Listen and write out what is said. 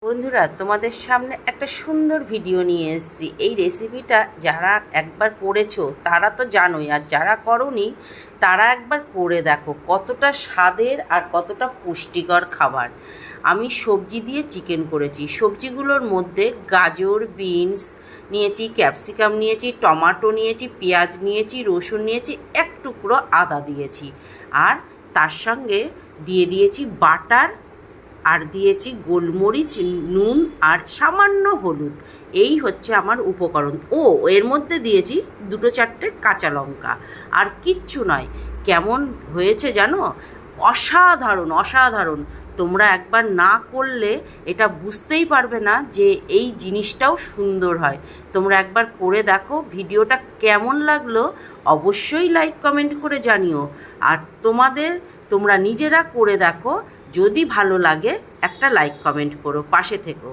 বন্ধুরা, তোমাদের সামনে একটা সুন্দর ভিডিও নিয়ে এসেছি। এই রেসিপিটা যারা একবার করেছো তারা তো জানোই, আর যারা করোনি তারা একবার করে দেখো কতটা স্বাদের আর কতটা পুষ্টিকর খাবার। আমি সবজি দিয়ে চিকেন করেছি। সবজিগুলোর মধ্যে গাজর, বিনস নিয়েছি, ক্যাপসিকাম নিয়েছি, টমেটো নিয়েছি, পেঁয়াজ নিয়েছি, রসুন নিয়েছি, এক টুকরো আদা দিয়েছি, আর তার সঙ্গে দিয়ে দিয়েছি বাটার, আর দিয়েছি গোলমরিচ, নুন আর সামান্য হলুদ। এই হচ্ছে আমার উপকরণ। এর মধ্যে দিয়েছি 2-4টে কাঁচা লঙ্কা, আর কিচ্ছু নয়। কেমন হয়েছে জানো? অসাধারণ অসাধারণ। তোমরা একবার না করলে এটা বুঝতেই পারবে না যে এই জিনিসটাও সুন্দর হয়। তোমরা একবার করে দেখো। ভিডিওটা কেমন লাগলো অবশ্যই লাইক কমেন্ট করে জানিও। আর তোমরা নিজেরা করে দেখো। যদি ভালো লাগে একটা লাইক কমেন্ট করো, পাশে থেকো।